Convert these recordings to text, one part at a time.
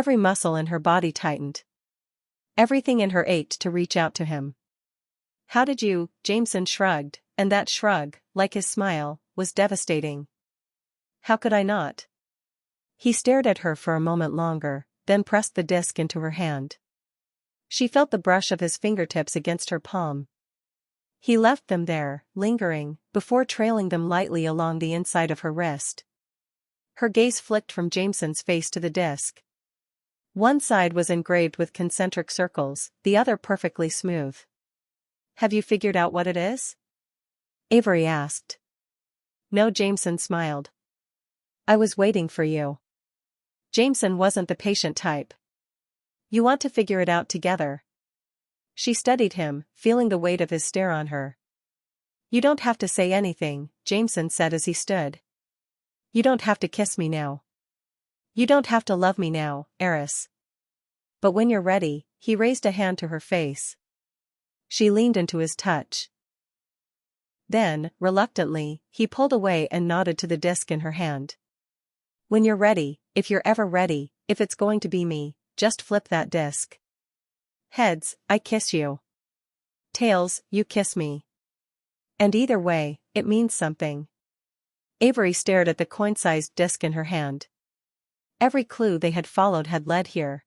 Every muscle in her body tightened. Everything in her ached to reach out to him. "How did you?" Jameson shrugged, and that shrug, like his smile, was devastating. "How could I not?" He stared at her for a moment longer, then pressed the disc into her hand. She felt the brush of his fingertips against her palm. He left them there, lingering, before trailing them lightly along the inside of her wrist. Her gaze flicked from Jameson's face to the disc. One side was engraved with concentric circles, the other perfectly smooth. "Have you figured out what it is?" Avery asked. "No," Jameson smiled. "I was waiting for you." Jameson wasn't the patient type. "You want to figure it out together?" She studied him, feeling the weight of his stare on her. "You don't have to say anything," Jameson said as he stood. "You don't have to kiss me now. You don't have to love me now, Eris. But when you're ready," he raised a hand to her face. She leaned into his touch. Then, reluctantly, he pulled away and nodded to the disc in her hand. "When you're ready, if you're ever ready, if it's going to be me, just flip that disc. Heads, I kiss you. Tails, you kiss me. And either way, it means something." Avery stared at the coin-sized disc in her hand. Every clue they had followed had led here.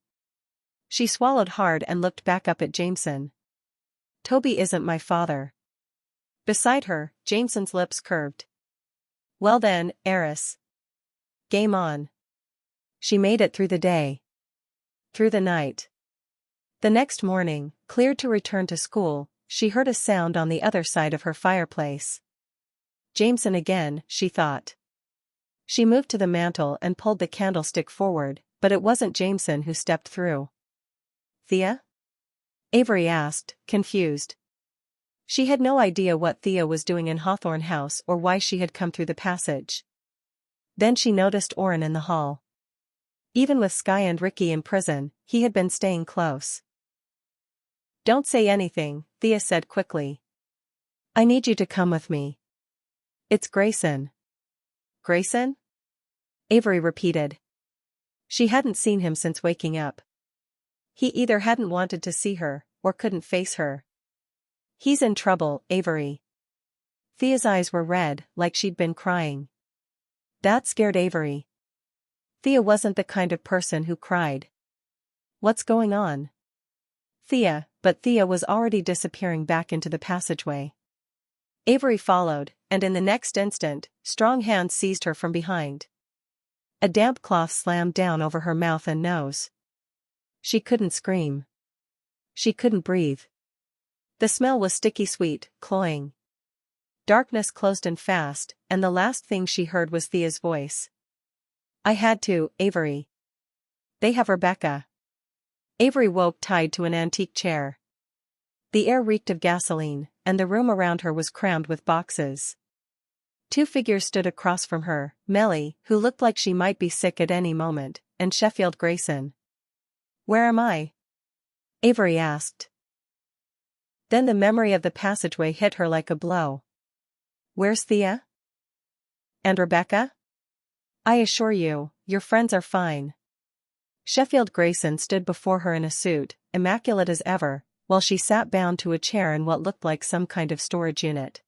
She swallowed hard and looked back up at Jameson. "Toby isn't my father." Beside her, Jameson's lips curved. "Well then, Eris. Game on." She made it through the day. Through the night. The next morning, cleared to return to school, she heard a sound on the other side of her fireplace. Jameson again, she thought. She moved to the mantel and pulled the candlestick forward, but it wasn't Jameson who stepped through. "Thea?" Avery asked, confused. She had no idea what Thea was doing in Hawthorne House or why she had come through the passage. Then she noticed Oren in the hall. Even with Skye and Ricky in prison, he had been staying close. "Don't say anything," Thea said quickly. "I need you to come with me." "It's Grayson." "Grayson?" Avery repeated. She hadn't seen him since waking up. He either hadn't wanted to see her, or couldn't face her. "He's in trouble, Avery." Thea's eyes were red, like she'd been crying. That scared Avery. Thea wasn't the kind of person who cried. "What's going on?" But Thea was already disappearing back into the passageway. Avery followed, and in the next instant, strong hands seized her from behind. A damp cloth slammed down over her mouth and nose. She couldn't scream. She couldn't breathe. The smell was sticky sweet, cloying. Darkness closed in fast, and the last thing she heard was Thea's voice. "I had to, Avery. They have Rebecca." Avery woke tied to an antique chair. The air reeked of gasoline, and the room around her was crammed with boxes. Two figures stood across from her, Melly, who looked like she might be sick at any moment, and Sheffield Grayson. "Where am I?" Avery asked. Then the memory of the passageway hit her like a blow. "Where's Thea? And Rebecca? I assure you, your friends are fine." Sheffield Grayson stood before her in a suit, immaculate as ever, while she sat bound to a chair in what looked like some kind of storage unit.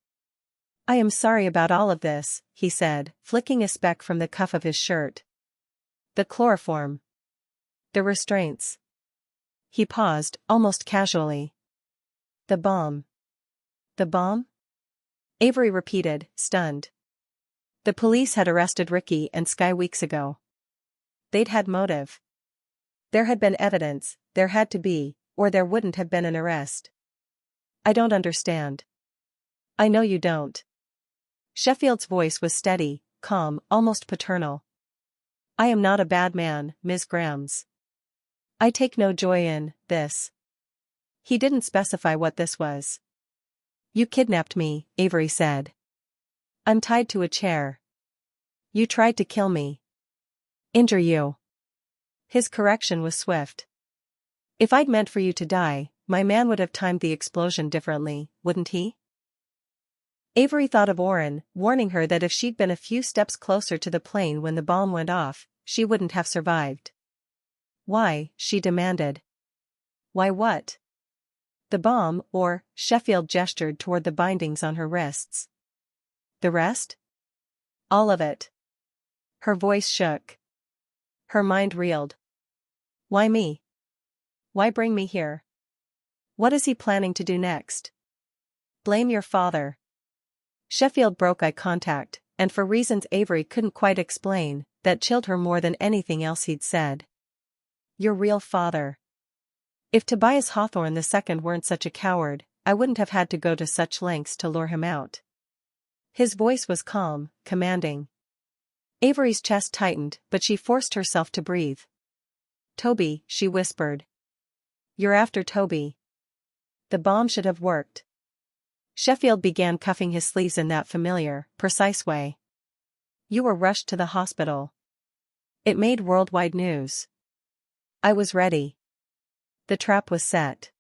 "I am sorry about all of this," he said, flicking a speck from the cuff of his shirt. "The chloroform. The restraints." He paused, almost casually. "The bomb." "The bomb?" Avery repeated, stunned. The police had arrested Ricky and Skye weeks ago. They'd had motive. There had been evidence, there had to be, or there wouldn't have been an arrest. "I don't understand." "I know you don't." Sheffield's voice was steady, calm, almost paternal. "I am not a bad man, Ms. Grams. I take no joy in this." He didn't specify what this was. "You kidnapped me," Avery said. "I'm tied to a chair." "You tried to kill me." "Injure you." His correction was swift. "If I'd meant for you to die, my man would have timed the explosion differently, wouldn't he?" Avery thought of Oren, warning her that if she'd been a few steps closer to the plane when the bomb went off, she wouldn't have survived. Why? She demanded. Why what? The bomb, or, Sheffield gestured toward the bindings on her wrists. The rest? All of it. Her voice shook. Her mind reeled. Why me? Why bring me here? What is he planning to do next? Blame your father. Sheffield broke eye contact, and for reasons Avery couldn't quite explain, that chilled her more than anything else he'd said. Your real father. If Tobias Hawthorne II weren't such a coward, I wouldn't have had to go to such lengths to lure him out. His voice was calm, commanding. Avery's chest tightened, but she forced herself to breathe. Toby, she whispered. You're after Toby. The bomb should have worked. Sheffield began cuffing his sleeves in that familiar, precise way. You were rushed to the hospital. It made worldwide news. I was ready. The trap was set.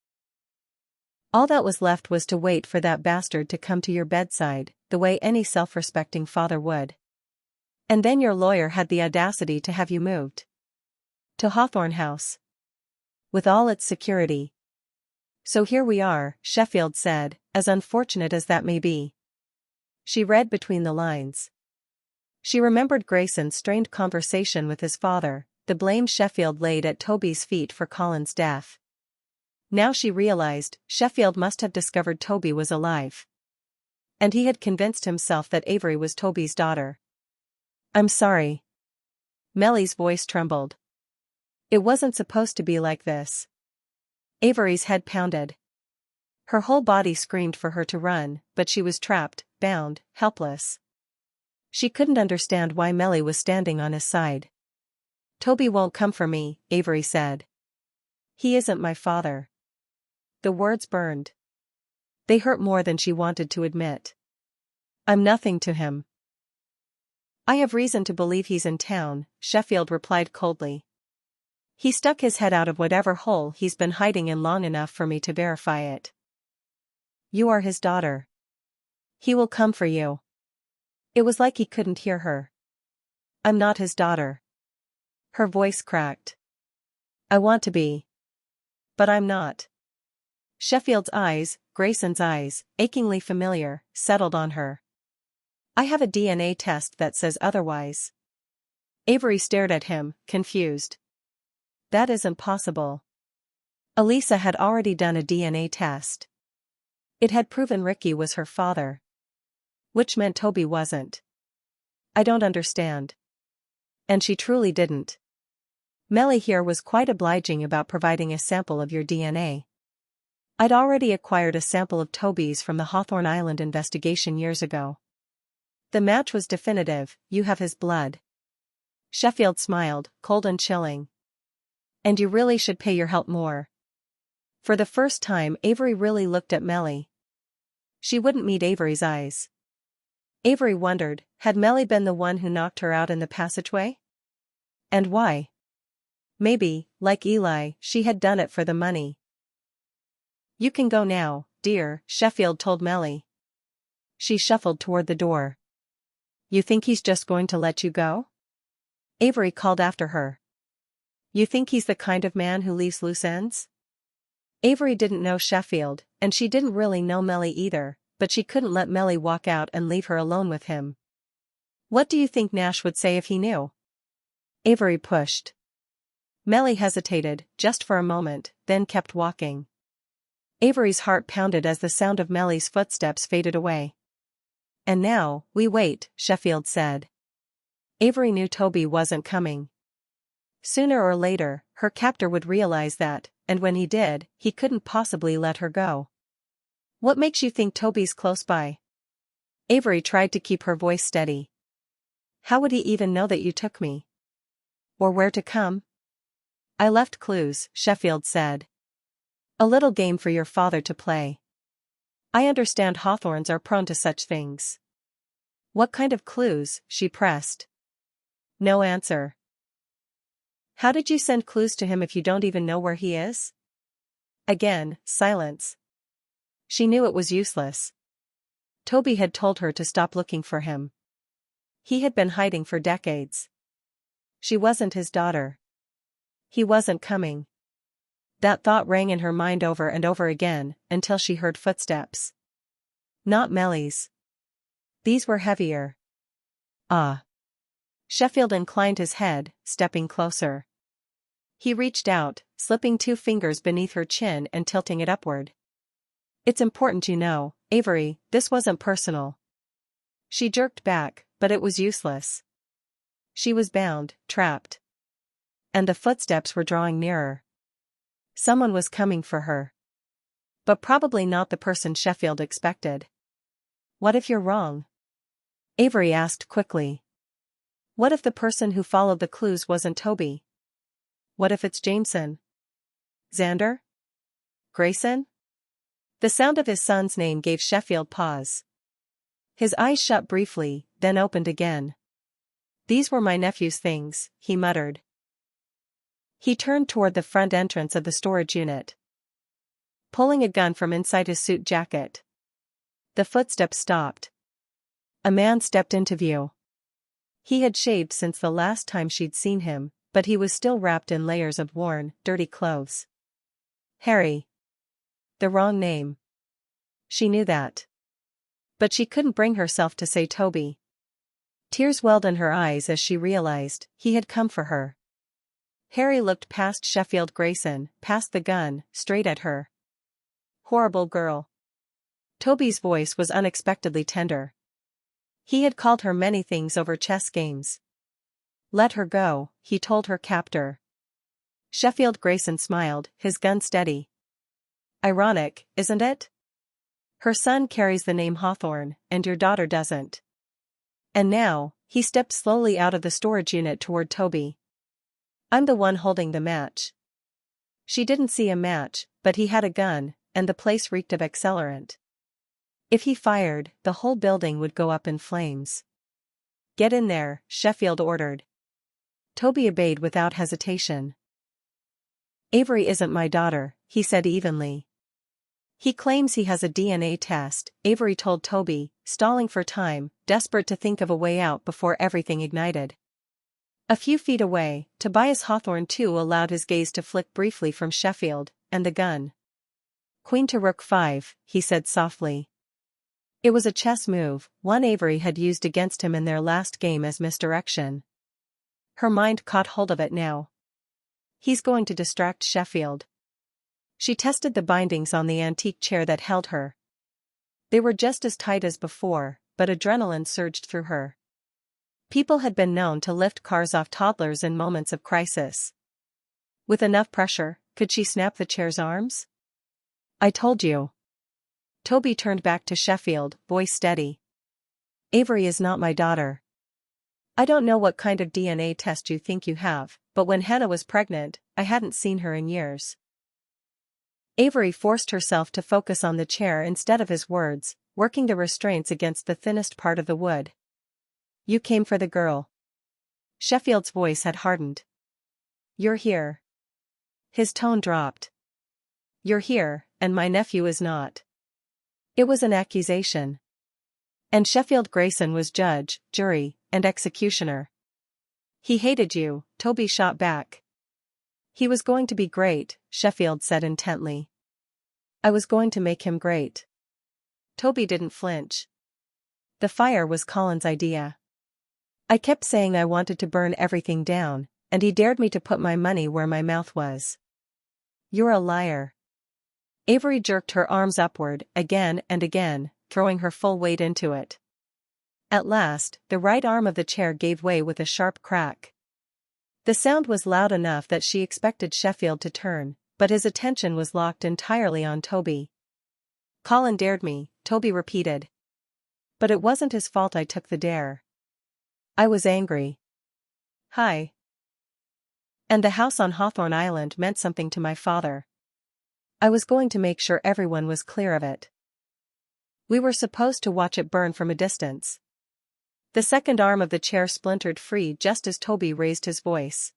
All that was left was to wait for that bastard to come to your bedside, the way any self-respecting father would. And then your lawyer had the audacity to have you moved. To Hawthorne House. With all its security. So here we are, Sheffield said, as unfortunate as that may be. She read between the lines. She remembered Grayson's strained conversation with his father, the blame Sheffield laid at Toby's feet for Colin's death. Now she realized, Sheffield must have discovered Toby was alive. And he had convinced himself that Avery was Toby's daughter. I'm sorry. Mellie's voice trembled. It wasn't supposed to be like this. Avery's head pounded. Her whole body screamed for her to run, but she was trapped, bound, helpless. She couldn't understand why Mellie was standing on his side. Toby won't come for me, Avery said. He isn't my father. The words burned. They hurt more than she wanted to admit. I'm nothing to him. I have reason to believe he's in town, Sheffield replied coldly. He stuck his head out of whatever hole he's been hiding in long enough for me to verify it. You are his daughter. He will come for you. It was like he couldn't hear her. I'm not his daughter. Her voice cracked. I want to be. But I'm not. Sheffield's eyes, Grayson's eyes, achingly familiar, settled on her. I have a DNA test that says otherwise. Avery stared at him, confused. That isn't possible. Elisa had already done a DNA test. It had proven Ricky was her father. Which meant Toby wasn't. I don't understand. And she truly didn't. Mellie here was quite obliging about providing a sample of your DNA. I'd already acquired a sample of Toby's from the Hawthorne Island investigation years ago. The match was definitive, you have his blood. Sheffield smiled, cold and chilling. And you really should pay your help more. For the first time Avery really looked at Mellie. She wouldn't meet Avery's eyes. Avery wondered, had Mellie been the one who knocked her out in the passageway? And why? Maybe, like Eli, she had done it for the money. You can go now, dear, Sheffield told Mellie. She shuffled toward the door. You think he's just going to let you go? Avery called after her. You think he's the kind of man who leaves loose ends? Avery didn't know Sheffield, and she didn't really know Mellie either, but she couldn't let Mellie walk out and leave her alone with him. What do you think Nash would say if he knew? Avery pushed. Mellie hesitated, just for a moment, then kept walking. Avery's heart pounded as the sound of Mellie's footsteps faded away. And now, we wait, Sheffield said. Avery knew Toby wasn't coming. Sooner or later, her captor would realize that, and when he did, he couldn't possibly let her go. What makes you think Toby's close by? Avery tried to keep her voice steady. How would he even know that you took me? Or where to come? I left clues, Sheffield said. A little game for your father to play. I understand Hawthorns are prone to such things. What kind of clues? She pressed. No answer. How did you send clues to him if you don't even know where he is? Again, silence. She knew it was useless. Toby had told her to stop looking for him. He had been hiding for decades. She wasn't his daughter. He wasn't coming. That thought rang in her mind over and over again, until she heard footsteps. Not Melly's. These were heavier. Ah. Sheffield inclined his head, stepping closer. He reached out, slipping 2 fingers beneath her chin and tilting it upward. It's important you know, Avery, this wasn't personal. She jerked back, but it was useless. She was bound, trapped. And the footsteps were drawing nearer. Someone was coming for her. But probably not the person Sheffield expected. What if you're wrong? Avery asked quickly. What if the person who followed the clues wasn't Toby? What if it's Jameson? Xander? Grayson? The sound of his son's name gave Sheffield pause. His eyes shut briefly, then opened again. These were my nephew's things, he muttered. He turned toward the front entrance of the storage unit, pulling a gun from inside his suit jacket. The footsteps stopped. A man stepped into view. He had shaved since the last time she'd seen him, but he was still wrapped in layers of worn, dirty clothes. Harry. The wrong name. She knew that. But she couldn't bring herself to say Toby. Tears welled in her eyes as she realized he had come for her. Harry looked past Sheffield Grayson, past the gun, straight at her. Horrible girl. Toby's voice was unexpectedly tender. He had called her many things over chess games. Let her go, he told her captor. Sheffield Grayson smiled, his gun steady. Ironic, isn't it? Her son carries the name Hawthorne, and your daughter doesn't. And now, he stepped slowly out of the storage unit toward Toby. I'm the one holding the match. She didn't see a match, but he had a gun, and the place reeked of accelerant. If he fired, the whole building would go up in flames. Get in there, Sheffield ordered. Toby obeyed without hesitation. Avery isn't my daughter, he said evenly. He claims he has a DNA test, Avery told Toby, stalling for time, desperate to think of a way out before everything ignited. A few feet away, Tobias Hawthorne too allowed his gaze to flick briefly from Sheffield, and the gun. Queen to rook 5, he said softly. It was a chess move, one Avery had used against him in their last game as misdirection. Her mind caught hold of it now. He's going to distract Sheffield. She tested the bindings on the antique chair that held her. They were just as tight as before, but adrenaline surged through her. People had been known to lift cars off toddlers in moments of crisis. With enough pressure, could she snap the chair's arms? I told you. Toby turned back to Sheffield, voice steady. Avery is not my daughter. I don't know what kind of DNA test you think you have, but when Hannah was pregnant, I hadn't seen her in years. Avery forced herself to focus on the chair instead of his words, working the restraints against the thinnest part of the wood. You came for the girl. Sheffield's voice had hardened. You're here. His tone dropped. You're here, and my nephew is not. It was an accusation. And Sheffield Grayson was judge, jury, and executioner. He hated you, Toby shot back. He was going to be great, Sheffield said intently. I was going to make him great. Toby didn't flinch. The fire was Colin's idea. I kept saying I wanted to burn everything down, and he dared me to put my money where my mouth was. You're a liar. Avery jerked her arms upward, again and again, throwing her full weight into it. At last, the right arm of the chair gave way with a sharp crack. The sound was loud enough that she expected Sheffield to turn, but his attention was locked entirely on Toby. Colin dared me, Toby repeated. But it wasn't his fault I took the dare. I was angry. Hi. And the house on Hawthorne Island meant something to my father. I was going to make sure everyone was clear of it. We were supposed to watch it burn from a distance. The second arm of the chair splintered free just as Toby raised his voice.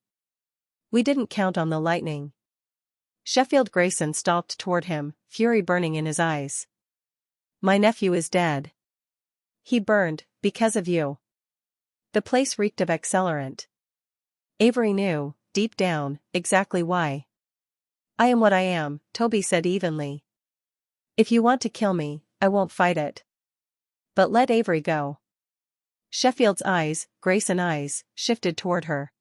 We didn't count on the lightning. Sheffield Grayson stalked toward him, fury burning in his eyes. My nephew is dead. He burned, because of you. The place reeked of accelerant. Avery knew, deep down, exactly why. I am what I am, Toby said evenly. If you want to kill me, I won't fight it. But let Avery go. Sheffield's eyes, Grayson eyes, shifted toward her.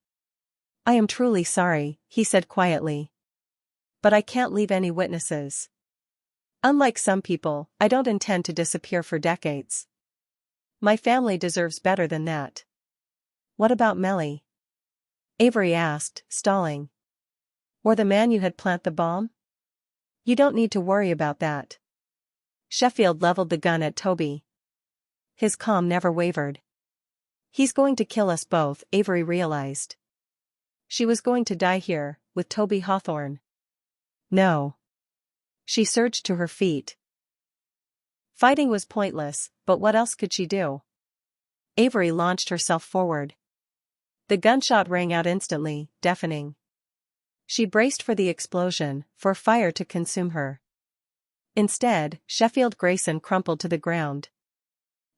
I am truly sorry, he said quietly. But I can't leave any witnesses. Unlike some people, I don't intend to disappear for decades. My family deserves better than that. What about Melly? Avery asked, stalling. Or the man you had plant the bomb? You don't need to worry about that. Sheffield leveled the gun at Toby. His calm never wavered. He's going to kill us both, Avery realized. She was going to die here, with Toby Hawthorne. No. She surged to her feet. Fighting was pointless, but what else could she do? Avery launched herself forward. The gunshot rang out instantly, deafening. She braced for the explosion, for fire to consume her. Instead, Sheffield Grayson crumpled to the ground.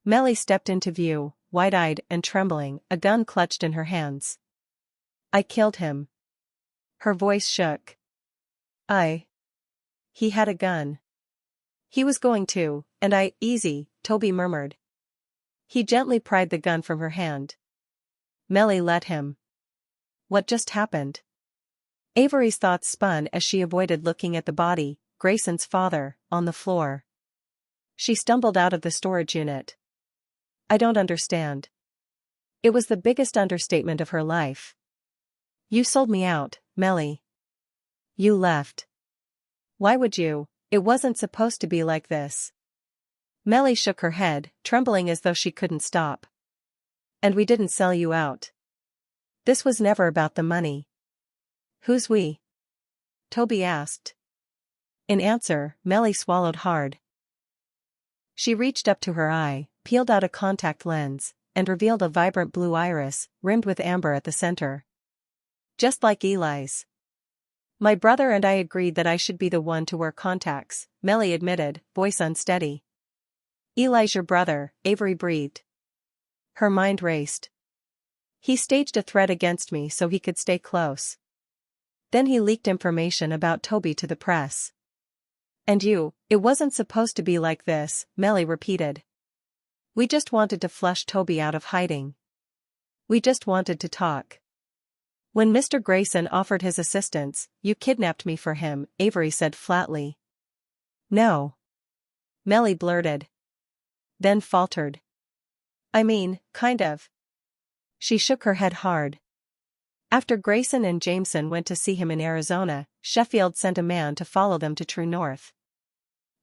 Melly stepped into view, wide-eyed and trembling, a gun clutched in her hands. I killed him. Her voice shook. He had a gun. He was going to, and easy, Toby murmured. He gently pried the gun from her hand. Melly let him. What just happened? Avery's thoughts spun as she avoided looking at the body, Grayson's father, on the floor. She stumbled out of the storage unit. I don't understand. It was the biggest understatement of her life. You sold me out, Melly. You left. Why would you? It wasn't supposed to be like this. Melly shook her head, trembling as though she couldn't stop. And we didn't sell you out. This was never about the money. Who's we? Toby asked. In answer, Melly swallowed hard. She reached up to her eye, peeled out a contact lens, and revealed a vibrant blue iris, rimmed with amber at the center. Just like Eli's. My brother and I agreed that I should be the one to wear contacts, Melly admitted, voice unsteady. Eli's your brother, Avery breathed. Her mind raced. He staged a threat against me so he could stay close. Then he leaked information about Toby to the press. And it wasn't supposed to be like this, Melly repeated. We just wanted to flush Toby out of hiding. We just wanted to talk. When Mr. Grayson offered his assistance, you kidnapped me for him, Avery said flatly. No. Melly blurted. Then faltered. I mean, kind of. She shook her head hard. After Grayson and Jameson went to see him in Arizona, Sheffield sent a man to follow them to True North.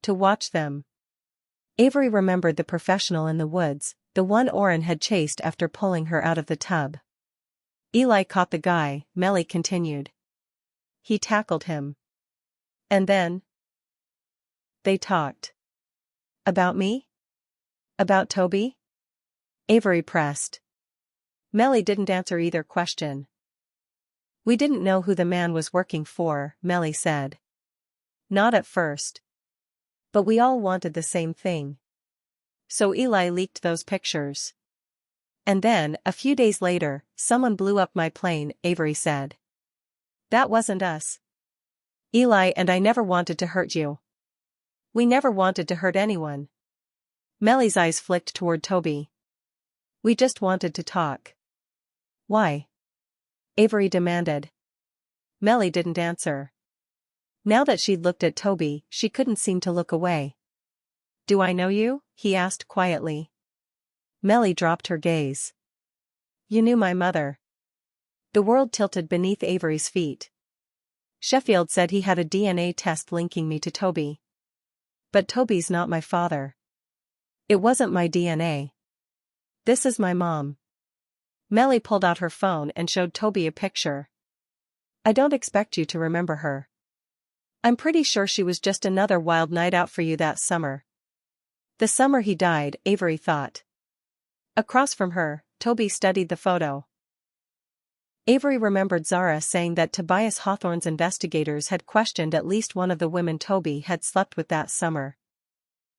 To watch them. Avery remembered the professional in the woods, the one Oren had chased after pulling her out of the tub. Eli caught the guy, Melly continued. He tackled him. And then? They talked. About me? About Toby? Avery pressed. Melly didn't answer either question. We didn't know who the man was working for, Melly said. Not at first. But we all wanted the same thing. So Eli leaked those pictures. And then, a few days later, someone blew up my plane, Avery said. That wasn't us. Eli and I never wanted to hurt you. We never wanted to hurt anyone. Melly's eyes flicked toward Toby. We just wanted to talk. Why? Avery demanded. Melly didn't answer. Now that she'd looked at Toby, she couldn't seem to look away. Do I know you? He asked quietly. Melly dropped her gaze. You knew my mother. The world tilted beneath Avery's feet. Sheffield said he had a DNA test linking me to Toby. But Toby's not my father. It wasn't my DNA. This is my mom. Melly pulled out her phone and showed Toby a picture. I don't expect you to remember her. I'm pretty sure she was just another wild night out for you that summer. The summer he died, Avery thought. Across from her, Toby studied the photo. Avery remembered Zara saying that Tobias Hawthorne's investigators had questioned at least one of the women Toby had slept with that summer.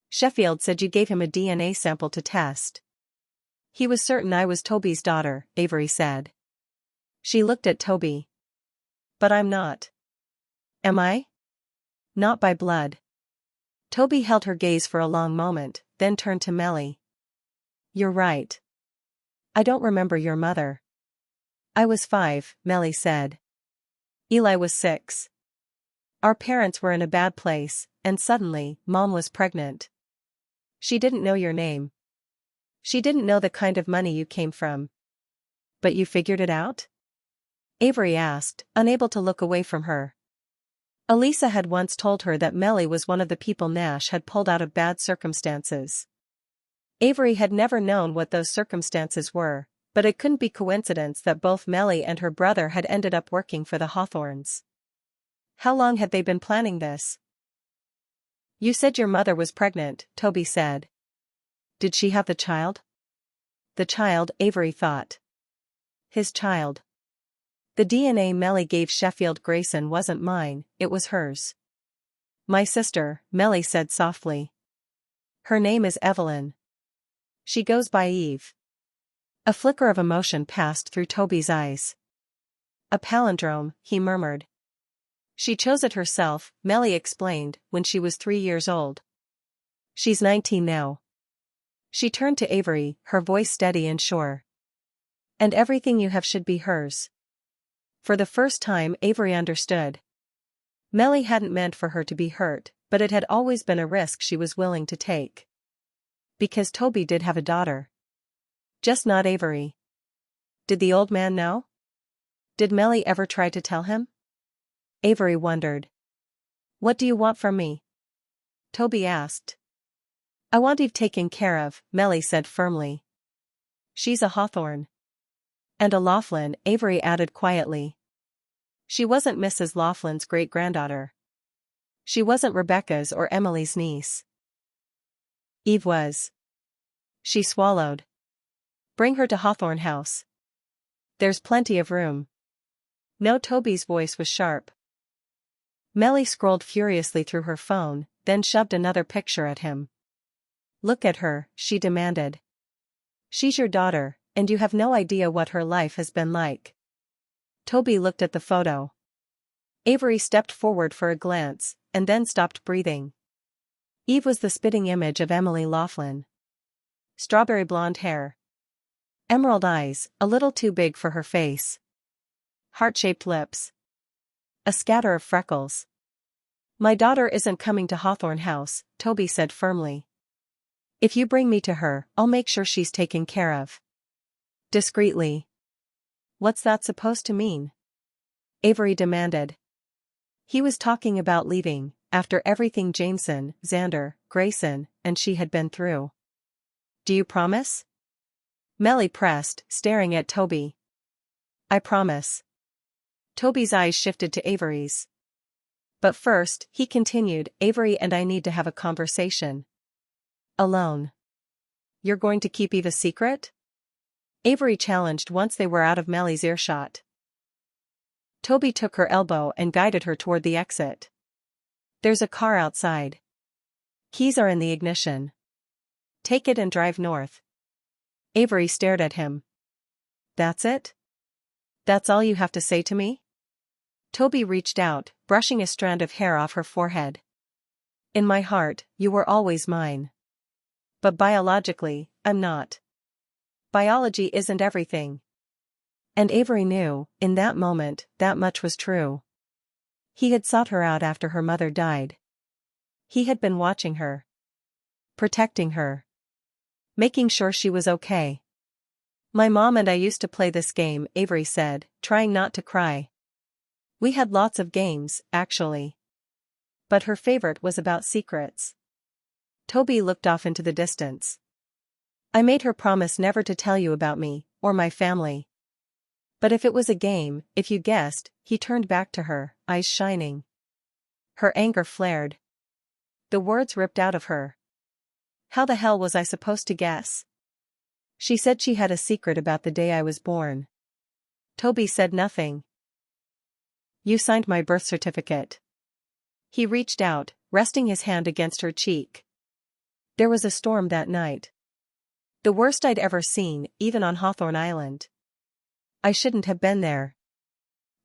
Sheffield said you gave him a DNA sample to test. He was certain I was Toby's daughter, Avery said. She looked at Toby. But I'm not. Am I? Not by blood. Toby held her gaze for a long moment, then turned to Melly. You're right. I don't remember your mother. I was 5, Melly said. Eli was 6. Our parents were in a bad place, and suddenly, Mom was pregnant. She didn't know your name. She didn't know the kind of money you came from. But you figured it out? Avery asked, unable to look away from her. Elisa had once told her that Melly was one of the people Nash had pulled out of bad circumstances. Avery had never known what those circumstances were, but it couldn't be coincidence that both Melly and her brother had ended up working for the Hawthorns. How long had they been planning this? You said your mother was pregnant, Toby said. Did she have the child? The child, Avery thought. His child. The DNA Melly gave Sheffield Grayson wasn't mine, it was hers. My sister, Melly said softly. Her name is Evelyn. She goes by Eve. A flicker of emotion passed through Toby's eyes. A palindrome, he murmured. She chose it herself, Melly explained, when she was 3 years old. She's 19 now. She turned to Avery, her voice steady and sure. And everything you have should be hers. For the first time Avery understood. Melly hadn't meant for her to be hurt, but it had always been a risk she was willing to take. Because Toby did have a daughter. Just not Avery. Did the old man know? Did Melly ever try to tell him? Avery wondered. What do you want from me? Toby asked. I want Eve taken care of, Melly said firmly. She's a Hawthorne. And a Laughlin, Avery added quietly. She wasn't Mrs. Laughlin's great-granddaughter. She wasn't Rebecca's or Emily's niece. Eve was. She swallowed. Bring her to Hawthorne House. There's plenty of room. No, Toby's voice was sharp. Melly scrolled furiously through her phone, then shoved another picture at him. Look at her, she demanded. She's your daughter, and you have no idea what her life has been like. Toby looked at the photo. Avery stepped forward for a glance, and then stopped breathing. Eve was the spitting image of Emily Laughlin. Strawberry blonde hair. Emerald eyes, a little too big for her face. Heart-shaped lips. A scatter of freckles. My daughter isn't coming to Hawthorne House, Toby said firmly. If you bring me to her, I'll make sure she's taken care of. Discreetly. What's that supposed to mean? Avery demanded. He was talking about leaving, after everything Jameson, Xander, Grayson, and she had been through. Do you promise? Melly pressed, staring at Toby. I promise. Toby's eyes shifted to Avery's. But first, he continued, Avery and I need to have a conversation. Alone. You're going to keep Eve a secret? Avery challenged once they were out of Melly's earshot. Toby took her elbow and guided her toward the exit. There's a car outside. Keys are in the ignition. Take it and drive north. Avery stared at him. That's it? That's all you have to say to me? Toby reached out, brushing a strand of hair off her forehead. In my heart, you were always mine. But biologically, I'm not. Biology isn't everything. And Avery knew, in that moment, that much was true. He had sought her out after her mother died. He had been watching her. Protecting her. Making sure she was okay. My mom and I used to play this game, Avery said, trying not to cry. We had lots of games, actually. But her favorite was about secrets. Toby looked off into the distance. I made her promise never to tell you about me, or my family. But if it was a game, if you guessed, he turned back to her, eyes shining. Her anger flared. The words ripped out of her. How the hell was I supposed to guess? She said she had a secret about the day I was born. Toby said nothing. You signed my birth certificate. He reached out, resting his hand against her cheek. There was a storm that night. The worst I'd ever seen, even on Hawthorne Island. I shouldn't have been there.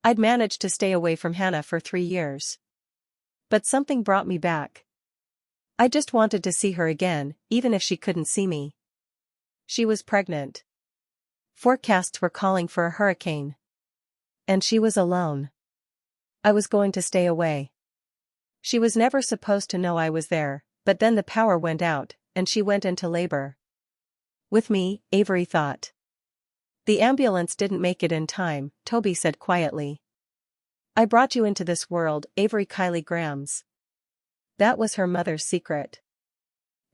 I'd managed to stay away from Hannah for 3 years. But something brought me back. I just wanted to see her again, even if she couldn't see me. She was pregnant. Forecasts were calling for a hurricane. And she was alone. I was going to stay away. She was never supposed to know I was there, but then the power went out, and she went into labor. With me, Avery thought. The ambulance didn't make it in time, Toby said quietly. I brought you into this world, Avery Kylie Grams. That was her mother's secret.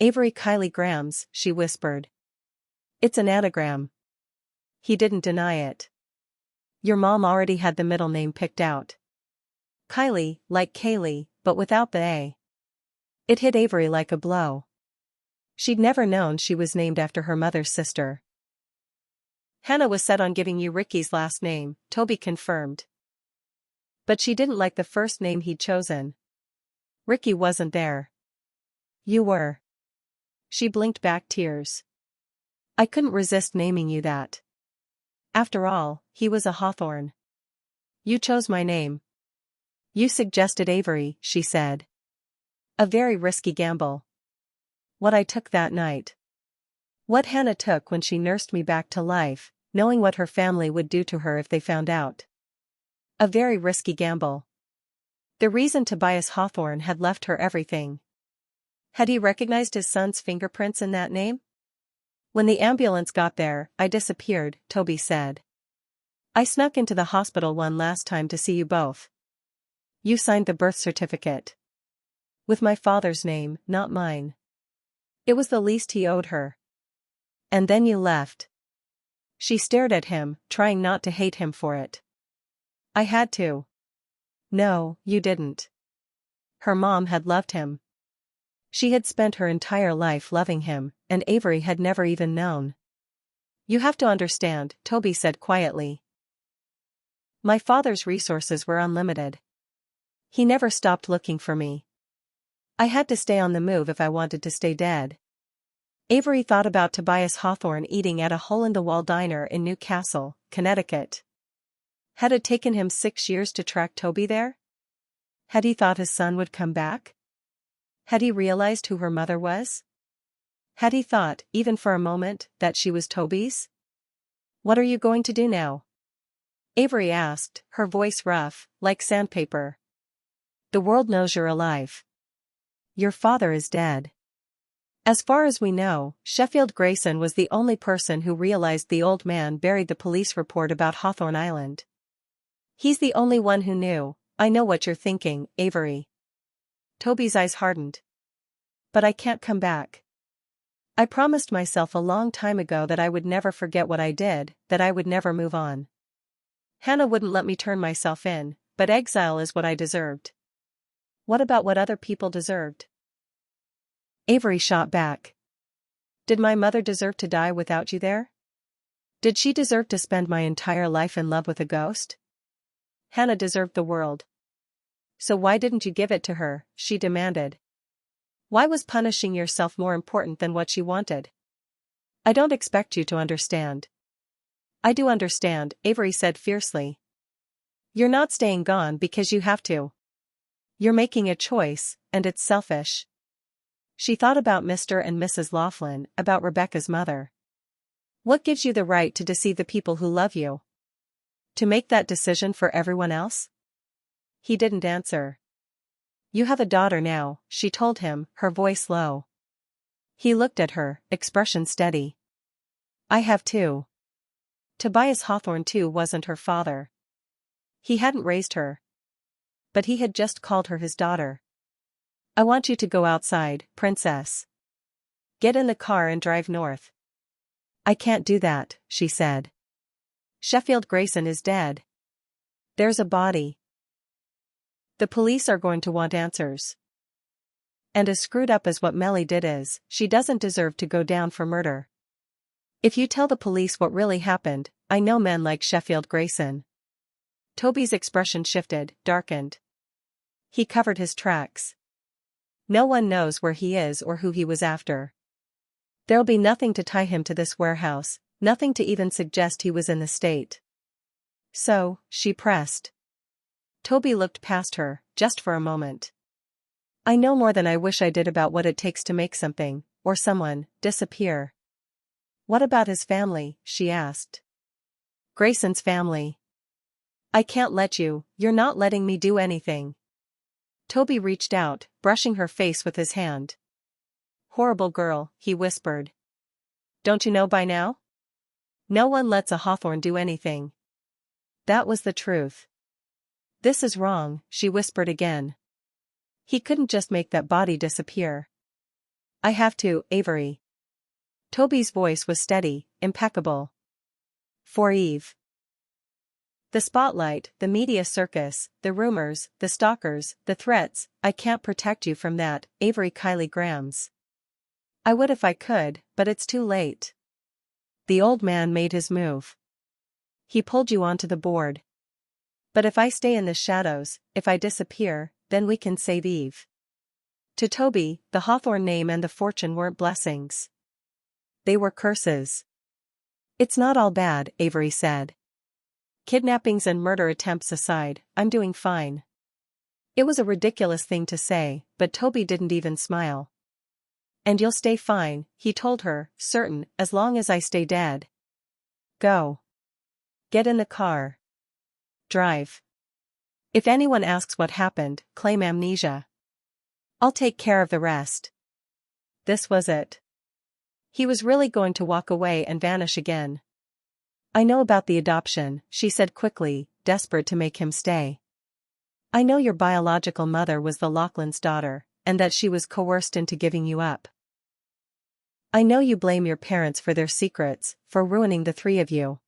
Avery Kylie Grams, she whispered. It's an anagram. He didn't deny it. Your mom already had the middle name picked out. Kylie, like Kaylee, but without the A. It hit Avery like a blow. She'd never known she was named after her mother's sister. Hannah was set on giving you Ricky's last name, Toby confirmed. But she didn't like the first name he'd chosen. Ricky wasn't there. You were. She blinked back tears. I couldn't resist naming you that. After all, he was a Hawthorne. You chose my name. You suggested Avery, she said. A very risky gamble. What I took that night. What Hannah took when she nursed me back to life, knowing what her family would do to her if they found out. A very risky gamble. The reason Tobias Hawthorne had left her everything. Had he recognized his son's fingerprints in that name? When the ambulance got there, I disappeared, Toby said. I snuck into the hospital one last time to see you both. You signed the birth certificate. With my father's name, not mine. It was the least he owed her. And then you left. She stared at him, trying not to hate him for it. I had to. No, you didn't. Her mom had loved him. She had spent her entire life loving him, and Avery had never even known. You have to understand, Toby said quietly. My father's resources were unlimited. He never stopped looking for me. I had to stay on the move if I wanted to stay dead. Avery thought about Tobias Hawthorne eating at a hole-in-the-wall diner in Newcastle, Connecticut. Had it taken him 6 years to track Toby there? Had he thought his son would come back? Had he realized who her mother was? Had he thought, even for a moment, that she was Toby's? What are you going to do now? Avery asked, her voice rough, like sandpaper. The world knows you're alive. Your father is dead. As far as we know, Sheffield Grayson was the only person who realized the old man buried the police report about Hawthorne Island. He's the only one who knew. I know what you're thinking, Avery. Toby's eyes hardened. But I can't come back. I promised myself a long time ago that I would never forget what I did, that I would never move on. Hannah wouldn't let me turn myself in, but exile is what I deserved. What about what other people deserved? Avery shot back. Did my mother deserve to die without you there? Did she deserve to spend my entire life in love with a ghost? Hannah deserved the world. So why didn't you give it to her, she demanded. Why was punishing yourself more important than what she wanted? I don't expect you to understand. I do understand, Avery said fiercely. You're not staying gone because you have to. You're making a choice, and it's selfish. She thought about Mr. and Mrs. Laughlin, about Rebecca's mother. What gives you the right to deceive the people who love you? To make that decision for everyone else? He didn't answer. You have a daughter now, she told him, her voice low. He looked at her, expression steady. I have too. Tobias Hawthorne too wasn't her father. He hadn't raised her. But he had just called her his daughter. I want you to go outside, princess. Get in the car and drive north. I can't do that, she said. Sheffield Grayson is dead. There's a body. The police are going to want answers. And as screwed up as what Melly did is, she doesn't deserve to go down for murder. If you tell the police what really happened, I know men like Sheffield Grayson. Toby's expression shifted, darkened. He covered his tracks. No one knows where he is or who he was after. There'll be nothing to tie him to this warehouse, nothing to even suggest he was in the state. So, she pressed. Toby looked past her, just for a moment. I know more than I wish I did about what it takes to make something, or someone, disappear. What about his family? She asked. Grayson's family. I can't let you, you're not letting me do anything. Toby reached out, brushing her face with his hand. Horrible girl, he whispered. Don't you know by now? No one lets a Hawthorne do anything. That was the truth. This is wrong, she whispered again. He couldn't just make that body disappear. I have to, Avery. Toby's voice was steady, impeccable. For Eve. The spotlight, the media circus, the rumors, the stalkers, the threats, I can't protect you from that, Avery Kylie Grams. I would if I could, but it's too late. The old man made his move. He pulled you onto the board. But if I stay in the shadows, if I disappear, then we can save Eve. To Toby, the Hawthorne name and the fortune weren't blessings. They were curses. It's not all bad, Avery said. Kidnappings and murder attempts aside, I'm doing fine. It was a ridiculous thing to say, but Toby didn't even smile. And you'll stay fine, he told her, certain, as long as I stay dead. Go. Get in the car. Drive. If anyone asks what happened, claim amnesia. I'll take care of the rest. This was it. He was really going to walk away and vanish again. I know about the adoption, she said quickly, desperate to make him stay. I know your biological mother was the Laughlin's daughter, and that she was coerced into giving you up. I know you blame your parents for their secrets, for ruining the three of you.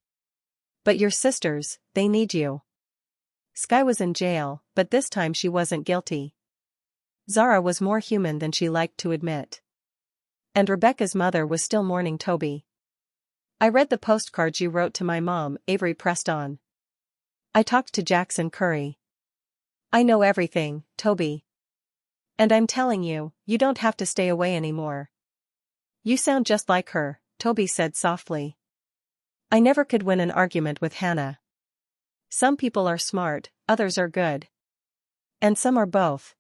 But your sisters, they need you. Sky was in jail, but this time she wasn't guilty. Zara was more human than she liked to admit. And Rebecca's mother was still mourning Toby. I read the postcards you wrote to my mom, Avery pressed on. I talked to Jackson Curry. I know everything, Toby. And I'm telling you, you don't have to stay away anymore. You sound just like her, Toby said softly. I never could win an argument with Hannah. Some people are smart, others are good. And some are both.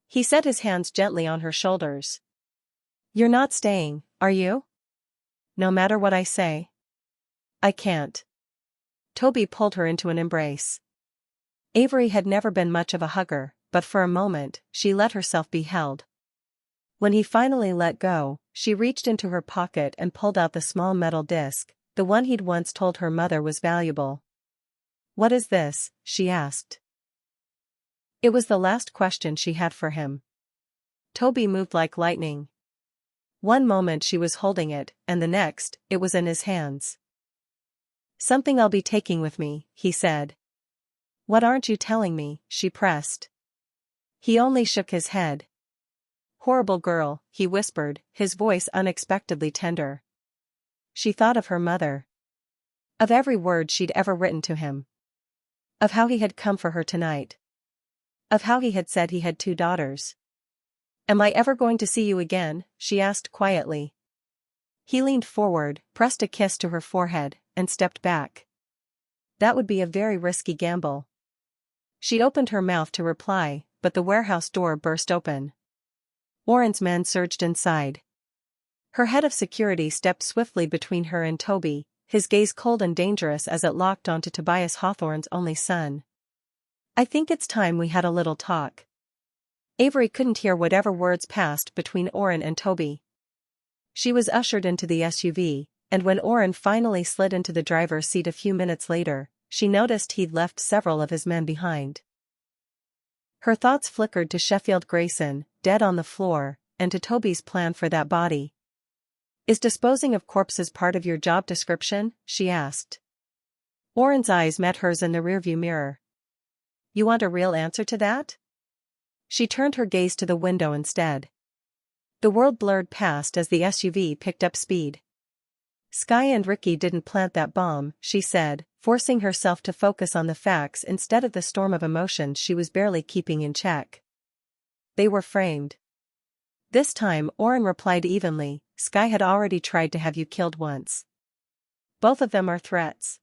He set his hands gently on her shoulders. You're not staying, are you? No matter what I say. I can't. Toby pulled her into an embrace. Avery had never been much of a hugger, but for a moment, she let herself be held. When he finally let go, she reached into her pocket and pulled out the small metal disc, the one he'd once told her mother was valuable. What is this? She asked. It was the last question she had for him. Toby moved like lightning. One moment she was holding it, and the next, it was in his hands. Something I'll be taking with me, he said. What aren't you telling me? She pressed. He only shook his head. Horrible girl, he whispered, his voice unexpectedly tender. She thought of her mother. Of every word she'd ever written to him. Of how he had come for her tonight. Of how he had said he had 2 daughters. Am I ever going to see you again? She asked quietly. He leaned forward, pressed a kiss to her forehead, and stepped back. That would be a very risky gamble. She opened her mouth to reply, but the warehouse door burst open. Warren's men surged inside. Her head of security stepped swiftly between her and Toby, his gaze cold and dangerous as it locked onto Tobias Hawthorne's only son. I think it's time we had a little talk. Avery couldn't hear whatever words passed between Orrin and Toby. She was ushered into the SUV, and when Orrin finally slid into the driver's seat a few minutes later, she noticed he'd left several of his men behind. Her thoughts flickered to Sheffield Grayson, dead on the floor, and to Toby's plan for that body. Is disposing of corpses part of your job description? She asked. Orrin's eyes met hers in the rearview mirror. You want a real answer to that? She turned her gaze to the window instead. The world blurred past as the SUV picked up speed. Sky and Ricky didn't plant that bomb, she said, forcing herself to focus on the facts instead of the storm of emotions she was barely keeping in check. They were framed. This time Orrin replied evenly, Sky had already tried to have you killed once. Both of them are threats.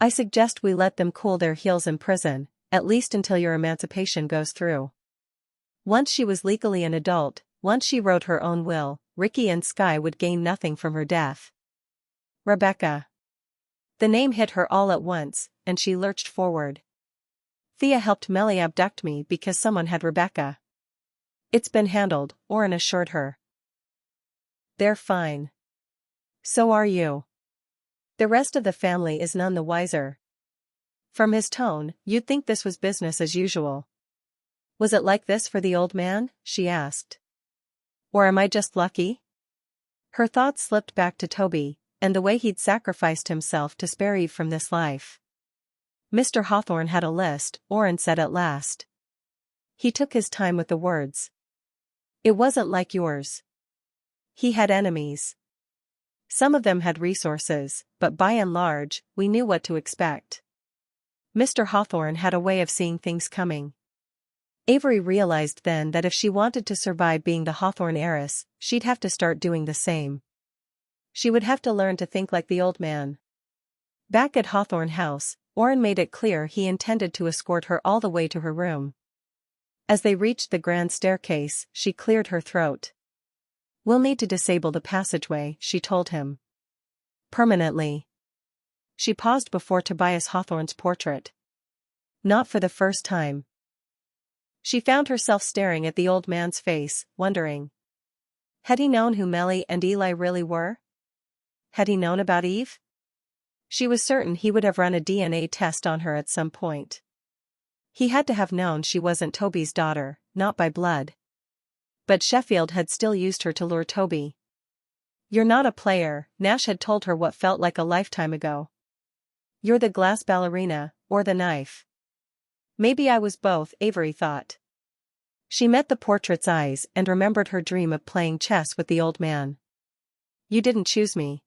I suggest we let them cool their heels in prison, at least until your emancipation goes through. Once she was legally an adult, once she wrote her own will, Ricky and Sky would gain nothing from her death. Rebecca. The name hit her all at once, and she lurched forward. Thea helped Melly abduct me because someone had Rebecca. It's been handled, Oren assured her. They're fine. So are you. The rest of the family is none the wiser. From his tone, you'd think this was business as usual. Was it like this for the old man? She asked. Or am I just lucky? Her thoughts slipped back to Toby, and the way he'd sacrificed himself to spare Eve from this life. Mr. Hawthorne had a list, Oren said at last. He took his time with the words. It wasn't like yours. He had enemies. Some of them had resources, but by and large, we knew what to expect. Mr. Hawthorne had a way of seeing things coming. Avery realized then that if she wanted to survive being the Hawthorne heiress, she'd have to start doing the same. She would have to learn to think like the old man. Back at Hawthorne House, Oren made it clear he intended to escort her all the way to her room. As they reached the grand staircase, she cleared her throat. We'll need to disable the passageway, she told him. Permanently. She paused before Tobias Hawthorne's portrait. Not for the first time. She found herself staring at the old man's face, wondering. Had he known who Melly and Eli really were? Had he known about Eve? She was certain he would have run a DNA test on her at some point. He had to have known she wasn't Toby's daughter, not by blood. But Sheffield had still used her to lure Toby. You're not a player, Nash had told her what felt like a lifetime ago. You're the glass ballerina, or the knife. Maybe I was both, Avery thought. She met the portrait's eyes and remembered her dream of playing chess with the old man. You didn't choose me.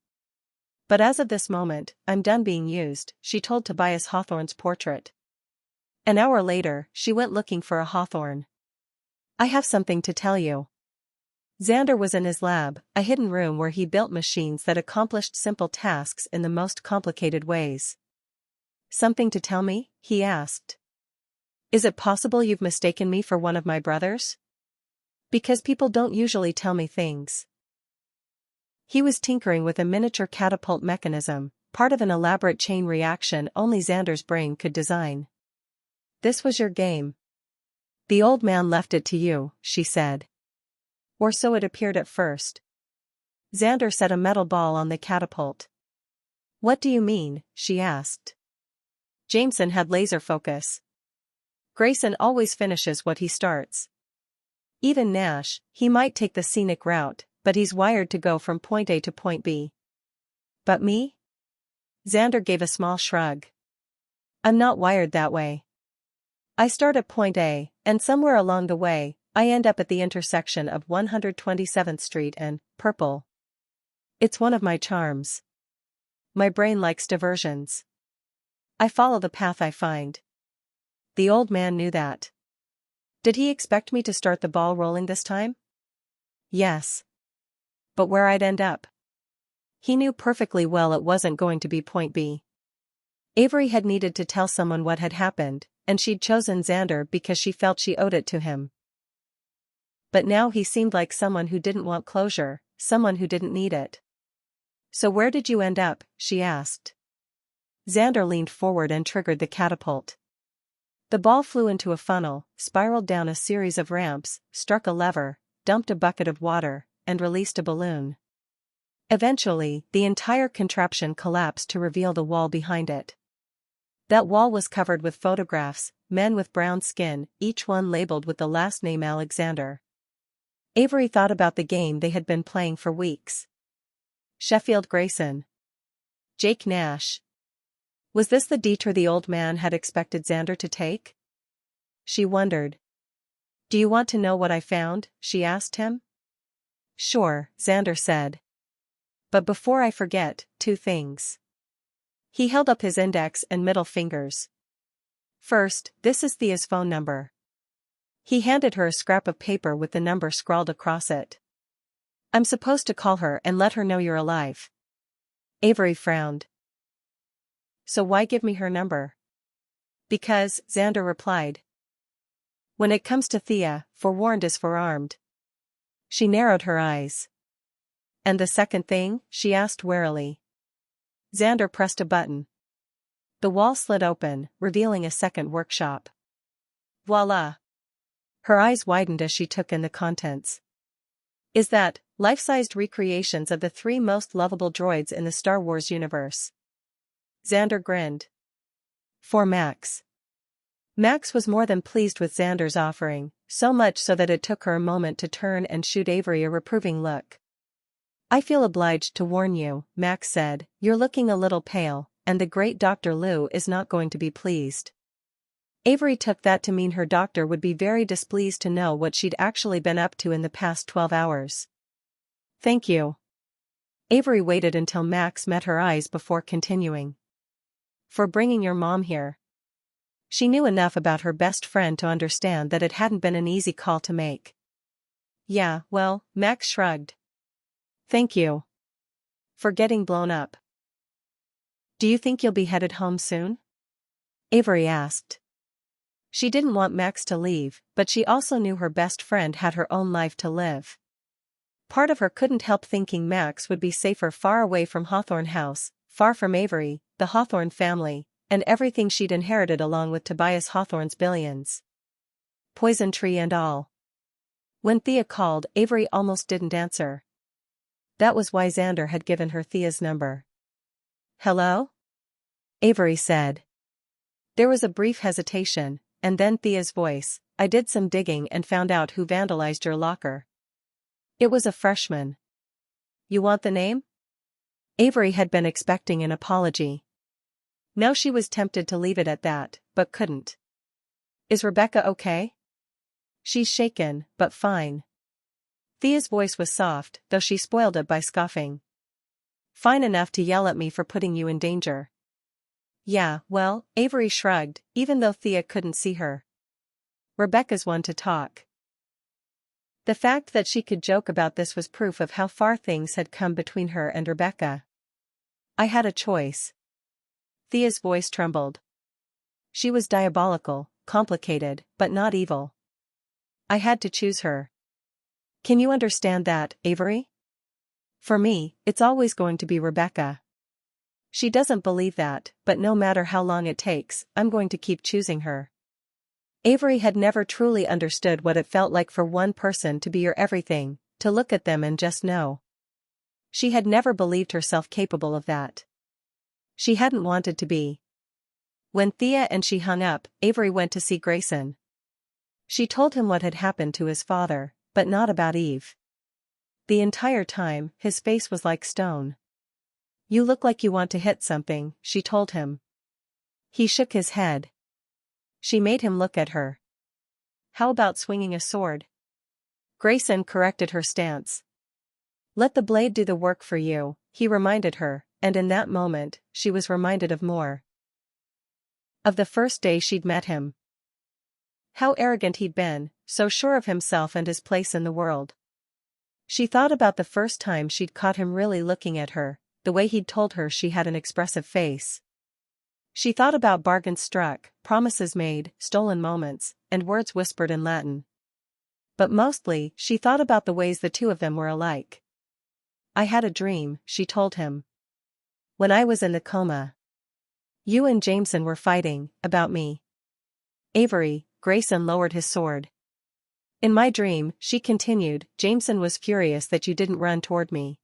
But as of this moment, I'm done being used, she told Tobias Hawthorne's portrait. An hour later, she went looking for a Hawthorne. I have something to tell you. Xander was in his lab, a hidden room where he built machines that accomplished simple tasks in the most complicated ways. Something to tell me? He asked. Is it possible you've mistaken me for one of my brothers? Because people don't usually tell me things. He was tinkering with a miniature catapult mechanism, part of an elaborate chain reaction only Xander's brain could design. This was your game. The old man left it to you, she said. Or so it appeared at first. Xander set a metal ball on the catapult. What do you mean? She asked. Jameson had laser focus. Grayson always finishes what he starts. Even Nash, he might take the scenic route, but he's wired to go from point A to point B. But me? Xander gave a small shrug. I'm not wired that way. I start at point A, and somewhere along the way, I end up at the intersection of 127th Street and Purple. It's one of my charms. My brain likes diversions. I follow the path I find. The old man knew that. Did he expect me to start the ball rolling this time? Yes. But where I'd end up? He knew perfectly well it wasn't going to be point B. Avery had needed to tell someone what had happened, and she'd chosen Xander because she felt she owed it to him. But now he seemed like someone who didn't want closure, someone who didn't need it. So where did you end up? She asked. Xander leaned forward and triggered the catapult. The ball flew into a funnel, spiraled down a series of ramps, struck a lever, dumped a bucket of water, and released a balloon. Eventually, the entire contraption collapsed to reveal the wall behind it. That wall was covered with photographs, men with brown skin, each one labeled with the last name Alexander. Avery thought about the game they had been playing for weeks. Sheffield Grayson. Jake Nash. Was this the detour the old man had expected Xander to take? She wondered. Do you want to know what I found? She asked him. Sure, Xander said. But before I forget, 2 things. He held up his index and middle fingers. First, this is Thea's phone number. He handed her a scrap of paper with the number scrawled across it. I'm supposed to call her and let her know you're alive. Avery frowned. So why give me her number? Because, Xander replied. When it comes to Thea, forewarned is forearmed. She narrowed her eyes. And the second thing? She asked warily. Xander pressed a button. The wall slid open, revealing a second workshop. Voila! Her eyes widened as she took in the contents. Is that, life-sized recreations of the 3 most lovable droids in the Star Wars universe? Xander grinned. For Max. Max was more than pleased with Xander's offering, so much so that it took her a moment to turn and shoot Avery a reproving look. I feel obliged to warn you, Max said, you're looking a little pale, and the great Dr. Liu is not going to be pleased. Avery took that to mean her doctor would be very displeased to know what she'd actually been up to in the past 12 hours. Thank you. Avery waited until Max met her eyes before continuing. For bringing your mom here. She knew enough about her best friend to understand that it hadn't been an easy call to make. Yeah, well, Max shrugged. Thank you. For getting blown up. Do you think you'll be headed home soon? Avery asked. She didn't want Max to leave, but she also knew her best friend had her own life to live. Part of her couldn't help thinking Max would be safer far away from Hawthorne House, far from Avery, the Hawthorne family, and everything she'd inherited along with Tobias Hawthorne's billions. Poison tree and all. When Thea called, Avery almost didn't answer. That was why Xander had given her Thea's number. Hello? Avery said. There was a brief hesitation, and then Thea's voice. I did some digging and found out who vandalized your locker. It was a freshman. You want the name? Avery had been expecting an apology. Now she was tempted to leave it at that, but couldn't. Is Rebecca okay? She's shaken, but fine. Thea's voice was soft, though she spoiled it by scoffing. Fine enough to yell at me for putting you in danger. Yeah, well, Avery shrugged, even though Thea couldn't see her. Rebecca's one to talk. The fact that she could joke about this was proof of how far things had come between her and Rebecca. I had a choice. Thea's voice trembled. She was diabolical, complicated, but not evil. I had to choose her. Can you understand that, Avery? For me, it's always going to be Rebecca. She doesn't believe that, but no matter how long it takes, I'm going to keep choosing her. Avery had never truly understood what it felt like for one person to be your everything, to look at them and just know. She had never believed herself capable of that. She hadn't wanted to be. When Thea and she hung up, Avery went to see Grayson. She told him what had happened to his father, but not about Eve. The entire time, his face was like stone. You look like you want to hit something, she told him. He shook his head. She made him look at her. How about swinging a sword? Grayson corrected her stance. Let the blade do the work for you, he reminded her, and in that moment, she was reminded of more. Of the first day she'd met him. How arrogant he'd been, so sure of himself and his place in the world. She thought about the first time she'd caught him really looking at her, the way he'd told her she had an expressive face. She thought about bargains struck, promises made, stolen moments, and words whispered in Latin. But mostly, she thought about the ways the two of them were alike. I had a dream, she told him. When I was in the coma. You and Jameson were fighting, about me. Avery, Grayson lowered his sword. In my dream, she continued, Jameson was furious that you didn't run toward me.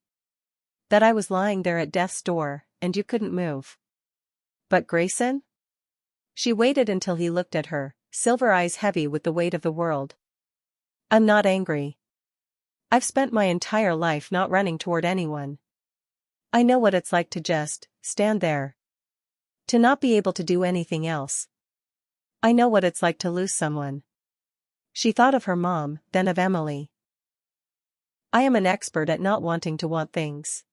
That I was lying there at death's door, and you couldn't move. But Grayson? She waited until he looked at her, silver eyes heavy with the weight of the world. I'm not angry. I've spent my entire life not running toward anyone. I know what it's like to just stand there. To not be able to do anything else. I know what it's like to lose someone. She thought of her mom, then of Emily. I am an expert at not wanting to want things.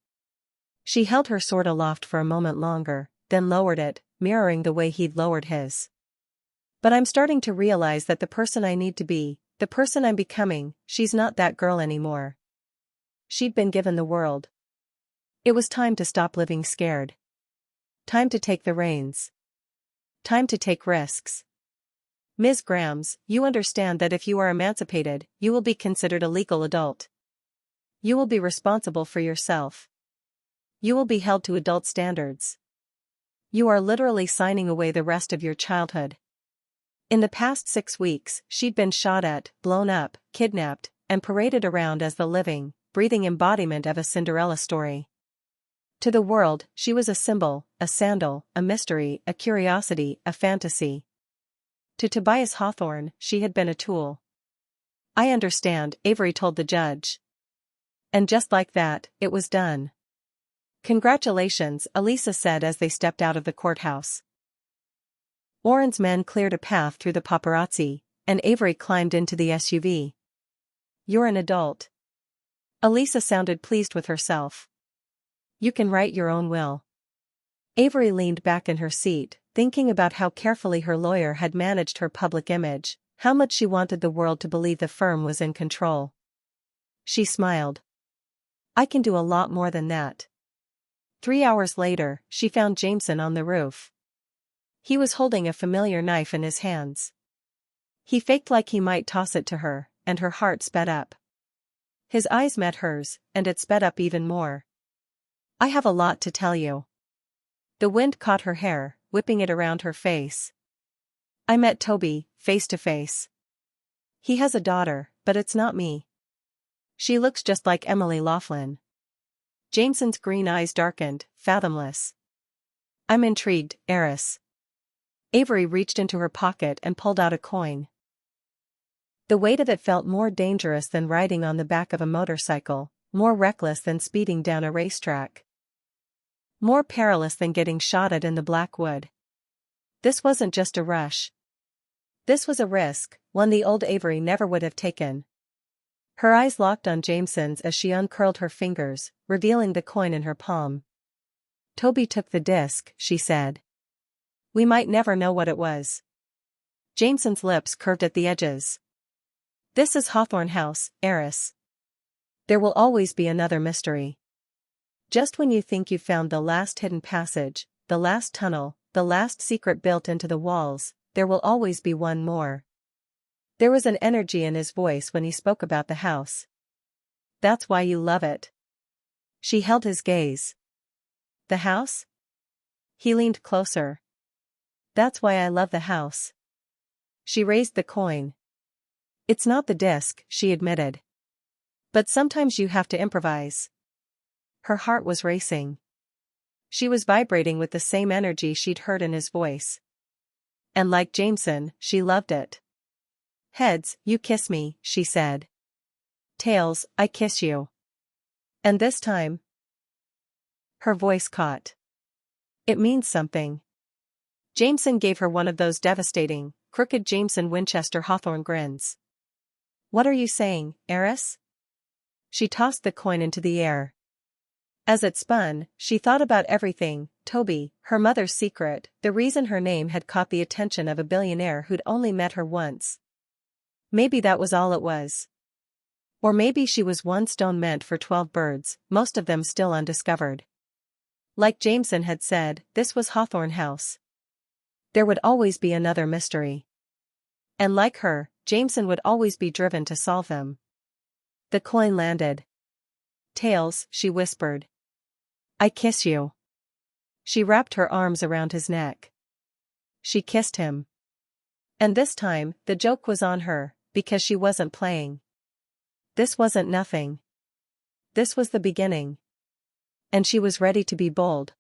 She held her sword aloft for a moment longer, then lowered it, mirroring the way he'd lowered his. But I'm starting to realize that the person I need to be, the person I'm becoming, she's not that girl anymore. She'd been given the world. It was time to stop living scared. Time to take the reins. Time to take risks. Ms. Grams, you understand that if you are emancipated, you will be considered a legal adult. You will be responsible for yourself. You will be held to adult standards. You are literally signing away the rest of your childhood. In the past 6 weeks, she'd been shot at, blown up, kidnapped, and paraded around as the living, breathing embodiment of a Cinderella story. To the world, she was a symbol, a sandal, a mystery, a curiosity, a fantasy. To Tobias Hawthorne, she had been a tool. I understand, Avery told the judge. And just like that, it was done. Congratulations, Elisa said as they stepped out of the courthouse. Warren's men cleared a path through the paparazzi, and Avery climbed into the SUV. You're an adult. Elisa sounded pleased with herself. You can write your own will. Avery leaned back in her seat, thinking about how carefully her lawyer had managed her public image, how much she wanted the world to believe the firm was in control. She smiled. I can do a lot more than that. 3 hours later, she found Jameson on the roof. He was holding a familiar knife in his hands. He faked like he might toss it to her, and her heart sped up. His eyes met hers, and it sped up even more. I have a lot to tell you. The wind caught her hair, whipping it around her face. I met Toby, face to face. He has a daughter, but it's not me. She looks just like Emily Laughlin. Jameson's green eyes darkened, fathomless. I'm intrigued, heiress. Avery reached into her pocket and pulled out a coin. The weight of it felt more dangerous than riding on the back of a motorcycle, more reckless than speeding down a racetrack. More perilous than getting shot at in the Blackwood. This wasn't just a rush. This was a risk, one the old Avery never would have taken. Her eyes locked on Jameson's as she uncurled her fingers, revealing the coin in her palm. Toby took the disc, she said. We might never know what it was. Jameson's lips curved at the edges. This is Hawthorne House, heiress. There will always be another mystery. Just when you think you've found the last hidden passage, the last tunnel, the last secret built into the walls, there will always be one more. There was an energy in his voice when he spoke about the house. That's why you love it. She held his gaze. The house? He leaned closer. That's why I love the house. She raised the coin. It's not the disc, she admitted. But sometimes you have to improvise. Her heart was racing. She was vibrating with the same energy she'd heard in his voice. And like Jameson, she loved it. Heads, you kiss me, she said. Tails, I kiss you. And this time? Her voice caught. It means something. Jameson gave her one of those devastating, crooked Jameson Winchester Hawthorne grins. What are you saying, heiress? She tossed the coin into the air. As it spun, she thought about everything, Toby, her mother's secret, the reason her name had caught the attention of a billionaire who'd only met her once. Maybe that was all it was. Or maybe she was one stone meant for 12 birds, most of them still undiscovered. Like Jameson had said, this was Hawthorne House. There would always be another mystery. And like her, Jameson would always be driven to solve them. The coin landed. Tails, she whispered. I kiss you. She wrapped her arms around his neck. She kissed him. And this time, the joke was on her, because she wasn't playing. This wasn't nothing. This was the beginning. And she was ready to be bold.